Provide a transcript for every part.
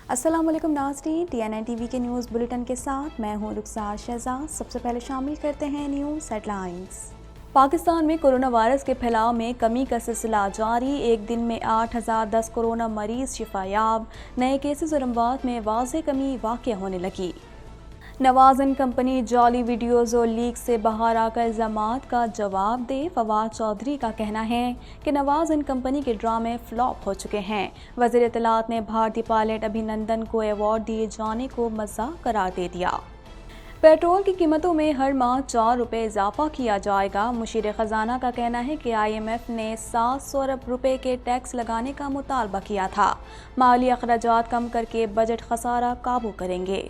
अस्सलाम वालेकुम नाज़रीन, TNN टीवी के न्यूज़ बुलेटिन के साथ मैं हूं रुखसार शहजाद। सबसे पहले शामिल करते हैं न्यूज़ हेडलाइंस। पाकिस्तान में कोरोना वायरस के फैलाव में कमी का सिलसिला जारी। एक दिन में 8010 कोरोना मरीज शिफायाब। नए केसेस और अमवात में वाज़ेह कमी वाक़या होने लगी। नवाज एंड कंपनी जाली वीडियोज़ और लीक से बाहर आकर इल्ज़ामात का जवाब दे। फवाद चौधरी का कहना है कि नवाज एंड कंपनी के ड्रामे फ्लॉप हो चुके हैं। वज़ीर इत्तलात ने भारतीय पायलट अभिनंदन को अवार्ड दिए जाने को मज़ाक करार दे दिया। पेट्रोल की कीमतों में हर माह 4 रुपये इजाफा किया जाएगा। मुशीर ख़जाना का कहना है कि IMF ने 700 अरब रुपये के टैक्स लगाने का मुतालबा किया था। माली अखराजात कम करके बजट खसारा काबू करेंगे।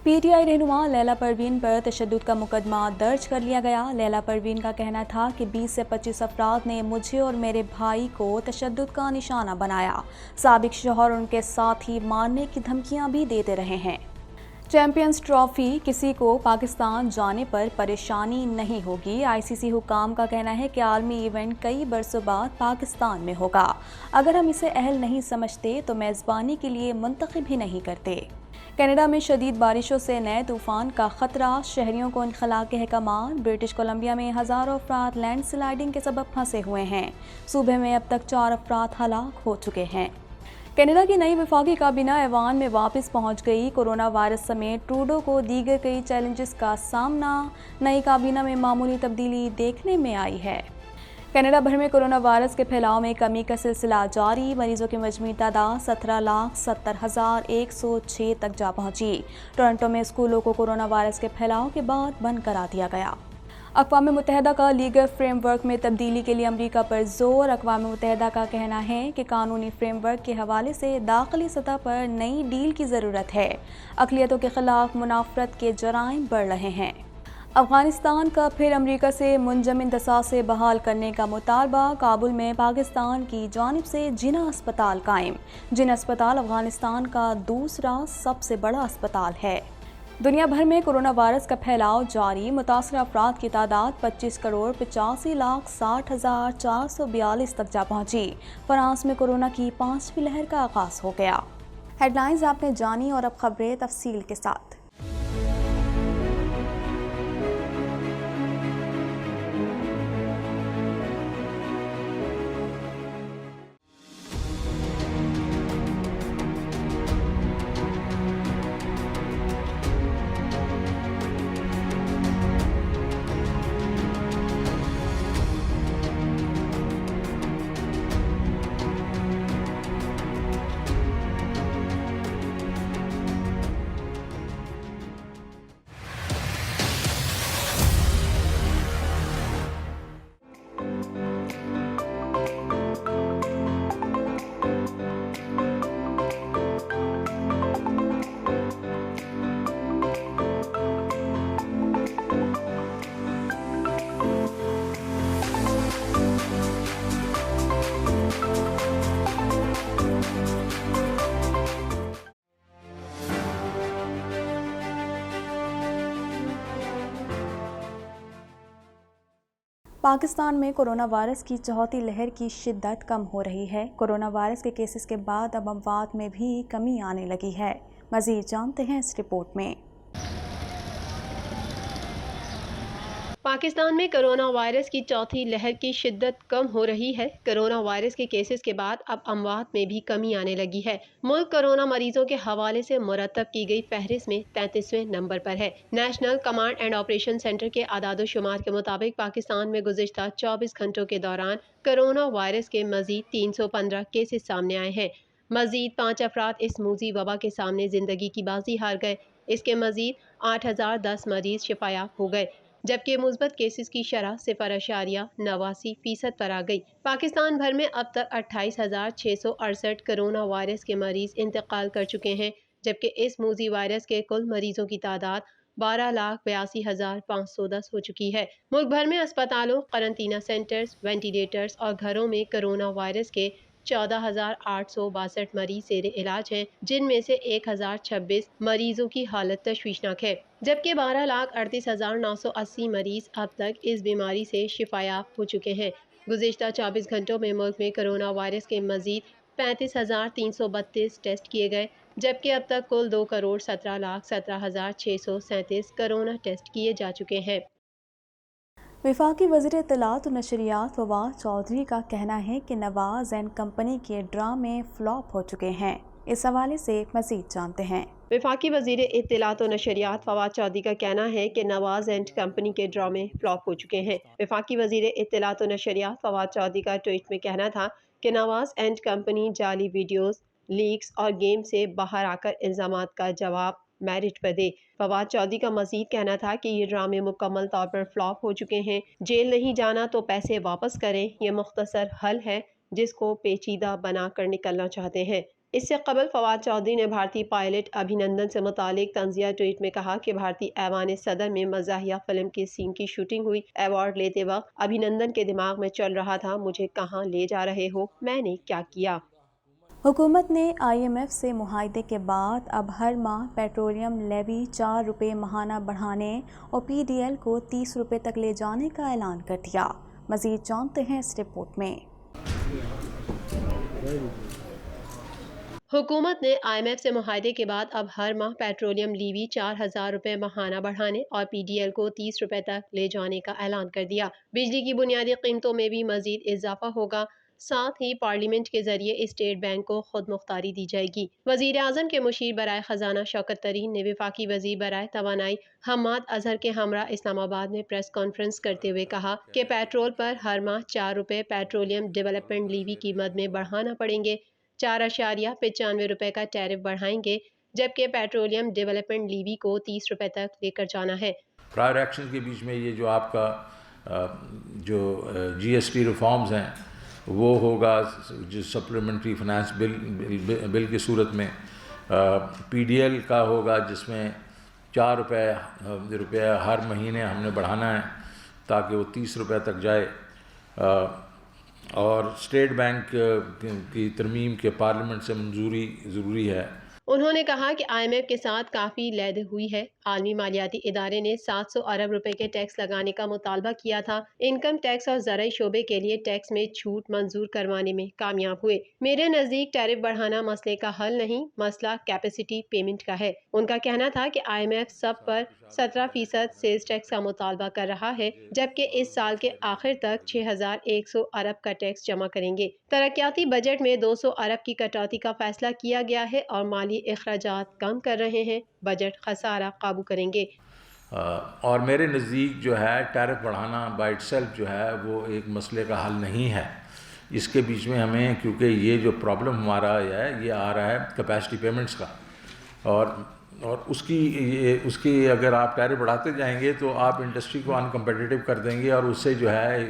PTI रहनुमा लैला परवीन पर तशद्दुद का मुकदमा दर्ज कर लिया गया। लैला परवीन का कहना था कि 20 से 25 अफराद ने मुझे और मेरे भाई को तशद्दुद का निशाना बनाया। साबिक शौहर उनके साथी मारने की धमकियां भी देते रहे हैं। चैंपियंस ट्रॉफी किसी को पाकिस्तान जाने पर परेशानी नहीं होगी। ICC हुकाम का कहना है कि आलमी इवेंट कई बरसों बाद पाकिस्तान में होगा। अगर हम इसे अहल नहीं समझते तो मेज़बानी के लिए मुंतखब ही नहीं करते। कनाडा में शदीद बारिशों से नए तूफान का खतरा, शहरियों को इनखला के अहकामात। ब्रिटिश कोलंबिया में हज़ारों अफराद लैंड स्लाइडिंग के सबब फंसे हुए हैं। सूबे में अब तक 4 अफराद हलाक हो चुके हैं। कनाडा की नई वफाकी काबीना ऐवान में वापस पहुंच गई। कोरोना वायरस समेत ट्रूडो को दीगर कई चैलेंजेस का सामना। नई काबीना में मामूली तब्दीली देखने में आई है। कनाडा भर में कोरोना वायरस के फैलाव में कमी का सिलसिला जारी। मरीजों की मजमूई तादाद 17,70,106 तक जा पहुंची। टोरंटो में स्कूलों को कोरोना वायरस के फैलाव के बाद बंद करा दिया गया। अक़वाम मुत्तहिदा का लीगल फ्रेमवर्क में तब्दीली के लिए अमरीका पर जोर। अक़वाम मुत्तहिदा का कहना है कि कानूनी फ्रेमवर्क के हवाले से दाखिली सतह पर नई डील की ज़रूरत है। अक़लियतों के खिलाफ मुनाफरत के जराइम बढ़ रहे हैं। अफ़गानिस्तान का फिर अमरीका से मुंजमद दसासे बहाल करने का मुतालबा। काबुल में पाकिस्तान की जानिब से जिना अस्पताल कायम। जिना अस्पताल अफ़गानिस्तान का दूसरा सबसे बड़ा अस्पताल है। दुनिया भर में कोरोना वायरस का फैलाव जारी। मुतासर अफराद की तादाद 25,85,60,442 तक जा पहुंची। फ्रांस में कोरोना की 5वीं लहर का आगाज़ हो गया। हेडलाइंस आपने जानी और अब खबरें तफसील के साथ। पाकिस्तान में कोरोना वायरस की चौथी लहर की शिद्दत कम हो रही है। कोरोना वायरस के केसेस के बाद अब अमवात में भी कमी आने लगी है। मज़ीद जानते हैं इस रिपोर्ट में। पाकिस्तान में कोरोना वायरस की चौथी लहर की शिद्दत कम हो रही है। कोरोना वायरस के केसेस के बाद अब अमवात में भी कमी आने लगी है। मुल्क कोरोना मरीजों के हवाले से मुरतब की गई फहरिस्त में 33वें नंबर पर है। National command and operation centre के आदाद शुमार के मुताबिक पाकिस्तान में गुज़िश्ता 24 घंटों के दौरान कोरोना वायरस के मजीद 315 केसेस सामने आए हैं। मजीद 5 अफराद इस मूजी वबा के सामने जिंदगी की बाजी हार गए। इसके मजीद 8010 मरीज शिफायाब हो गए, जबकि मुस्बत केसेस की शरह 0.89% पर आ गई। पाकिस्तान भर में अब तक 28,668 कोरोना वायरस के मरीज इंतकाल कर चुके हैं, जबकि इस मूजी वायरस के कुल मरीजों की तादाद 12,82,510 हो चुकी है। मुल्क भर में अस्पतालों, करंटीना सेंटर्स, वेंटिलेटर्स और घरों में कोरोना वायरस के 14,862 मरीज जेर इलाज हैं, जिनमें से 1,026 मरीजों की हालत तशवीशनाक है, जबकि 12,38,980 मरीज अब तक इस बीमारी से शिफायाब हो चुके हैं। गुज़िश्ता 24 घंटों में मुल्क में कोरोना वायरस के मजीद 35,332 टेस्ट किए गए, जबकि अब तक कुल 2,17,17,637 कोरोना टेस्ट किए जा चुके हैं। वफाकी वज़ीर इत्तलात और नशरियात फवाद चौधरी का कहना है कि नवाज़ एंड कंपनी के ड्रामे फ्लॉप हो चुके हैं। इस हवाले से मज़ीद जानते हैं। वफाकी वज़ीर इत्तलात और नशरियात फवाद चौधरी का कहना है कि नवाज एंड कंपनी के ड्रामे फ्लॉप हो चुके हैं। वफाकी वज़ीर इत्तलात और नशरियात फवाद चौधरी का ट्वीट में कहना था कि नवाज एंड कंपनी जाली वीडियोस, लीक्स और गेम से बाहर आकर इल्ज़ामात का जवाब मेरिट पर दे। फवाद चौधरी का मज़ीद कहना था कि ये ड्रामे मुकम्मल तौर पर फ्लॉप हो चुके हैं। जेल नहीं जाना तो पैसे वापस करें, ये मुख्तसर हल है जिसको पेचीदा बनाकर निकलना चाहते हैं। इससे कबल फवाद चौधरी ने भारतीय पायलट अभिनंदन से मुतालिक तंजिया ट्वीट में कहा कि भारतीय ऐवान सदर में मज़ाहिया फिल्म के सीन की शूटिंग हुई। अवार्ड लेते वक्त अभिनंदन के दिमाग में चल रहा था, मुझे कहाँ ले जा रहे हो, मैंने क्या किया। हुकूमत ने IMF से मुआहदे के बाद अब हर माह पेट्रोलियम लेवी 4 रुपये माहाना बढ़ाने और PDL को 30 रुपये तक ले जाने का ऐलान कर दिया। मज़ीद जानते हैं इस रिपोर्ट में। हुकूमत ने IMF से मुआहदे के बाद अब हर माह पेट्रोलियम लीवी 4,000 रुपये माहाना बढ़ाने और PDL को 30 रुपये तक ले जाने का ऐलान कर दिया। बिजली की बुनियादी कीमतों में भी मजीद इजाफा होगा। साथ ही पार्लियामेंट के जरिए स्टेट बैंक को खुद मुख्तारी दी जाएगी। वजीर आजम के मुशीर बराए खजाना शौकत तरीन ने वफाकी वजीर बराए तवानाई हम्माद अजहर के हमरा इस्लामाबाद में प्रेस कॉन्फ्रेंस करते हुए कहा कि पेट्रोल पर हर माह 4 रुपये पेट्रोलियम डेवलपमेंट लीवी कीमत में बढ़ाना पड़ेंगे। 4.95 रुपये का टैरिफ बढ़ाएंगे, जबकि पेट्रोलियम डेवलपमेंट लीवी को 30 रुपये तक लेकर जाना है। प्रायर एक्शन के बीच में ये जो आपका जो GST रिफॉर्म्स हैं वो होगा, जो सप्लीमेंट्री फाइनेंस बिल की सूरत में PDL का होगा, जिसमें 4 रुपये हर महीने हमने बढ़ाना है ताकि वो 30 रुपये तक जाए। और स्टेट बैंक की तरमीम के पार्लियामेंट से मंजूरी ज़रूरी है। उन्होंने कहा कि IMF के साथ काफ़ी लैद हुई है। आलमी मालियाती इदारे ने 700 अरब रुपए के टैक्स लगाने का मुतालबा किया था। इनकम टैक्स और ज़राई शोबे के लिए टैक्स में छूट मंजूर करवाने में कामयाब हुए। मेरे नज़दीक टैरिफ बढ़ाना मसले का हल नहीं, मसला कैपेसिटी पेमेंट का है। उनका कहना था कि IMF सब पर 17% सेल्स टैक्स का मुतालबा कर रहा है, जबकि इस साल के आखिर तक 6,100 अरब का टैक्स जमा करेंगे। तरक्याती बजट में 200 अरब की कटौती का फैसला किया गया है और माली अखराजात कम कर रहे हैं। बजट खसारा काबू करेंगे। और मेरे नज़दीक जो है टैरिफ बढ़ाना बाय इटसेल्फ जो है वो एक मसले का हल नहीं है। इसके बीच में हमें, क्योंकि ये जो प्रॉब्लम हमारा है ये आ रहा है कैपेसिटी पेमेंट्स का, और उसकी अगर आप टैरिफ बढ़ाते जाएंगे तो आप इंडस्ट्री को अनकम्पिटिटिव कर देंगे, और उससे जो है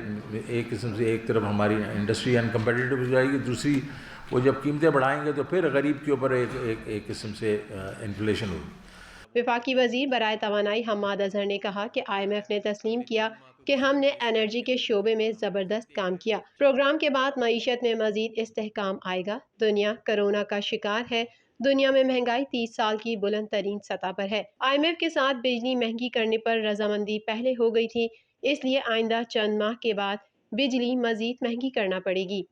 एक किस्म से एक तरफ हमारी इंडस्ट्री अनकम्पिटिटिव हो जाएगी, दूसरी वो जब कीमतें बढ़ाएंगे तो फिर गरीब के ऊपर एक किस्म से इन्फ्लेशन होगी। वफाकी वजीर बराए तवानाई हम्माद अजहर ने कहा कि IMF ने तस्लीम किया कि हमने एनर्जी के शोबे में ज़बरदस्त काम किया। प्रोग्राम के बाद मईशत में मजीद इस्तेहकाम आएगा। दुनिया कोरोना का शिकार है। दुनिया में महंगाई 30 साल की बुलंद तरीन सतह पर है। IMF के साथ बिजली महंगी करने पर रजामंदी पहले हो गई थी, इसलिए आइंदा चंद माह के बाद बिजली मजीद महंगी करना पड़ेगी।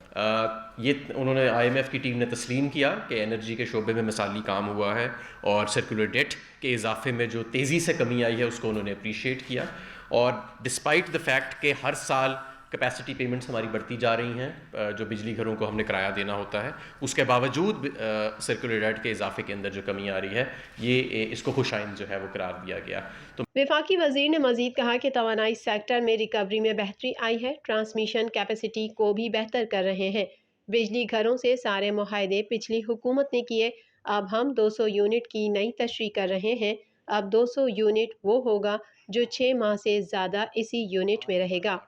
ये उन्होंने IMF की टीम ने तस्लीम किया कि एनर्जी के शोबे में मिसाली काम हुआ है, और सर्कुलर डेट के इजाफे में जो तेज़ी से कमी आई है उसको उन्होंने अप्रीशिएट किया। और डिस्पाइट द फैक्ट कि हर साल कैपेसिटी पेमेंट्स हमारी बढ़ती जा रही हैं, जो बिजली घरों को हमने किराया देना होता है, उसके बावजूद सर्कुलर डेट के इजाफे के अंदर जो कमी आ रही है, ये इसको खुशाइन जो है वो करार दिया गया। तो वफाकी वजीर ने मजीद कहा कि तवानाई सेक्टर में रिकवरी में बेहतरी आई है। ट्रांसमिशन कैपेसिटी को भी बेहतर कर रहे हैं। बिजली घरों से सारे मुआहदे पिछली हुकूमत ने किए। अब हम 200 यूनिट की नई तशरीह कर रहे हैं। अब 200 यूनिट वो होगा जो 6 माह से ज़्यादा इसी यूनिट में रहेगा।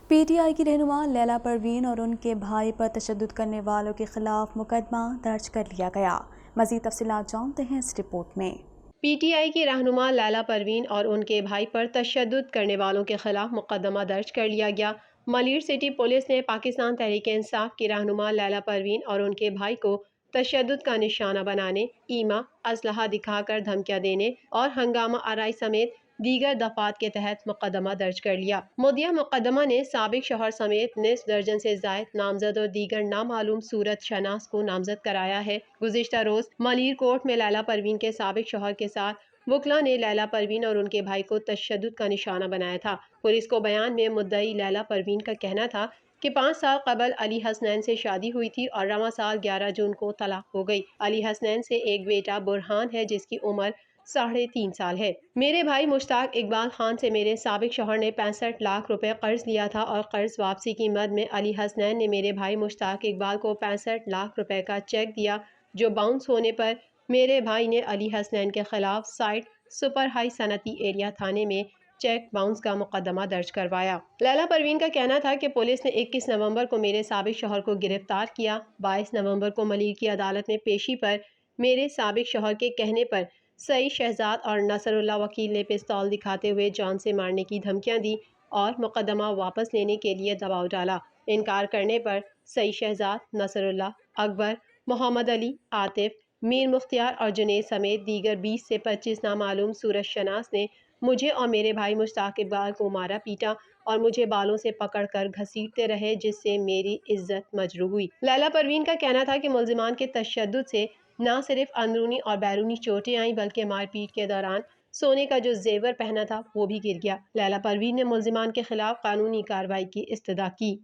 PTI की रहनुमा लैला परवीन और उनके भाई पर तशद्दुद करने वालों के खिलाफ मुकदमा दर्ज कर लिया गया। मज़ीद तफसीलात जानते हैं इस रिपोर्ट में। PTI की रहनुमा लैला परवीन और उनके भाई पर तशद्दुद करने वालों के खिलाफ मुकदमा दर्ज कर लिया गया। मलिर सिटी पुलिस ने पाकिस्तान तहरीक इंसाफ की रहनुमा लैला परवीन और उनके भाई को तशद्दुद का निशाना बनाने, ईमा, असलहा दिखाकर धमकियां देने और हंगामा आराई समेत دیگر دفعات کے تحت مقدمہ درج کر لیا۔ مدعی مقدمہ نے سابق شوہر سمیت نصف درجن سے زائد نامزد اور دیگر نامعلوم صورت شناس کو نامزد کرایا ہے۔ گزشتہ روز ملیر کورٹ میں لیلا پروین کے سابق شوہر کے ساتھ وکلاء نے لیلا پروین اور ان کے بھائی کو تشدد کا نشانہ بنایا تھا۔ پولیس کو بیان میں مدعی لیلا پروین کا کہنا تھا کہ 5 سال قبل علی حسنین سے شادی ہوئی تھی اور رواں سال 11 جون کو طلاق ہو گئی۔ علی حسنین سے ایک بیٹا برہان ہے جس کی عمر 3.5 سال ہے۔ میرے بھائی مشتاق اقبال خان سے میرے سابق شوہر نے 65 لاکھ روپے قرض لیا تھا اور قرض واپسی کی مد میں علی حسنین نے میرے بھائی مشتاق اقبال کو 65 لاکھ روپے کا چیک دیا، جو باؤنس ہونے پر میرے بھائی نے علی حسنین کے خلاف سائٹ سپر ہائی صنعتی ایریا تھانے میں چیک باؤنس کا مقدمہ درج کروایا۔ لیلا پروین کا کہنا تھا کہ پولیس نے 21 نومبر کو میرے سابق شوہر کو گرفتار کیا۔ 22 نومبر کو ملیر کی عدالت میں پیشی پر میرے سابق شوہر کے کہنے پر سعید شہزاد اور نصر اللہ وکیل نے پستول دکھاتے ہوئے جان سے مارنے کی دھمکیاں دی اور مقدمہ واپس لینے کے لیے دباؤ ڈالا۔ انکار کرنے پر سعید شہزاد، نصر اللہ، اکبر، محمد علی، عاطف، میر مختار اور جنید سمیت دیگر 20 سے 25 نامعلوم صورت شناس نے مجھے اور میرے بھائی مشتاق اقبال کو مارا پیٹا اور مجھے بالوں سے پکڑ کر گھسیٹتے رہے، جس سے میری عزت مجروح ہوئی۔ لیلا پروین کا کہنا تھا کہ ملزمان کے تشدد سے نہ صرف اندرونی اور بیرونی چوٹیں آئیں بلکہ مار پیٹ کے دوران سونے کا جو زیور پہنا تھا وہ بھی گر گیا۔ لیلا پروین نے ملزمان کے خلاف قانونی کارروائی کی استدعا کی۔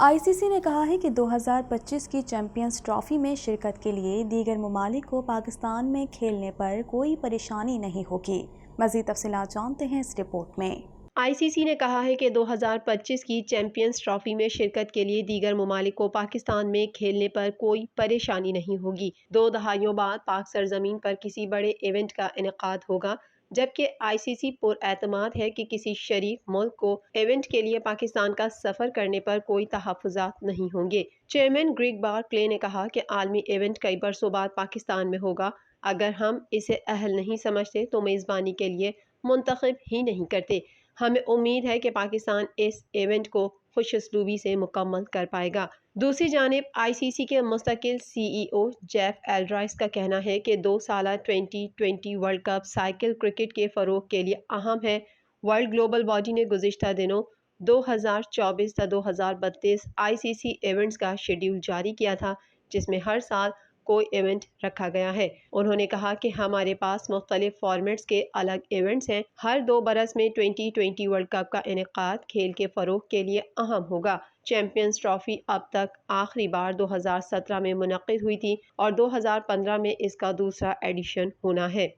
آئی سی سی نے کہا ہے کہ 2025 کی چیمپئنز ٹرافی میں شرکت کے لیے دیگر ممالک کو پاکستان میں کھیلنے پر کوئی پریشانی نہیں ہوگی۔ مزید تفصیلات جانتے ہیں اس رپورٹ میں۔ آئی سی سی نے کہا ہے کہ 2025 کی چیمپئنز ٹرافی میں شرکت کے لیے دیگر ممالک کو پاکستان میں کھیلنے پر کوئی پریشانی نہیں ہوگی۔ 2 دہائیوں بعد پاک سرزمین پر کسی بڑے ایونٹ کا انعقاد ہوگا، جبکہ آئی سی سی پر اعتماد ہے کہ کسی شریک ملک کو ایونٹ کے لیے پاکستان کا سفر کرنے پر کوئی تحفظات نہیں ہوں گے۔ چیئرمین گریگ بارکلے نے کہا کہ عالمی ایونٹ کئی برسوں بعد پاکستان میں ہوگا۔ اگر ہم اسے اہل نہیں سمجھتے تو میزبانی کے لیے منتخب ہی نہیں کرتے۔ ہمیں امید ہے کہ پاکستان اس ایونٹ کو خوش اسلوبی سے مکمل کر پائے گا۔ دوسری جانب آئی سی سی کے مستقل سی ای او جیف ایلڈرائس کا کہنا ہے کہ 2 سالہ 2020 ورلڈ کپ سائیکل کرکٹ کے فروغ کے لیے اہم ہے۔ ورلڈ گلوبل باڈی نے گزشتہ دنوں 2024 تا 2032 آئی سی سی ایونٹس کا شیڈول جاری کیا تھا، جس میں ہر سال کوئی ایونٹ رکھا گیا ہے۔ انہوں نے کہا کہ ہمارے پاس مختلف فارمیٹس کے الگ ایونٹس ہیں۔ ہر 2 برس میں 2020 ورلڈ کپ کا انعقاد کھیل کے فروغ کے لیے اہم ہوگا۔ چیمپئنز ٹرافی اب تک آخری بار 2017 میں منعقد ہوئی تھی اور 2015 میں اس کا دوسرا ایڈیشن ہونا ہے۔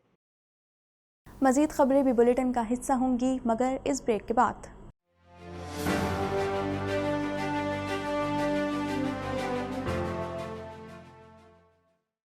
مزید خبریں بھی بلیٹن کا حصہ ہوں گی، مگر اس بریک کے بعد۔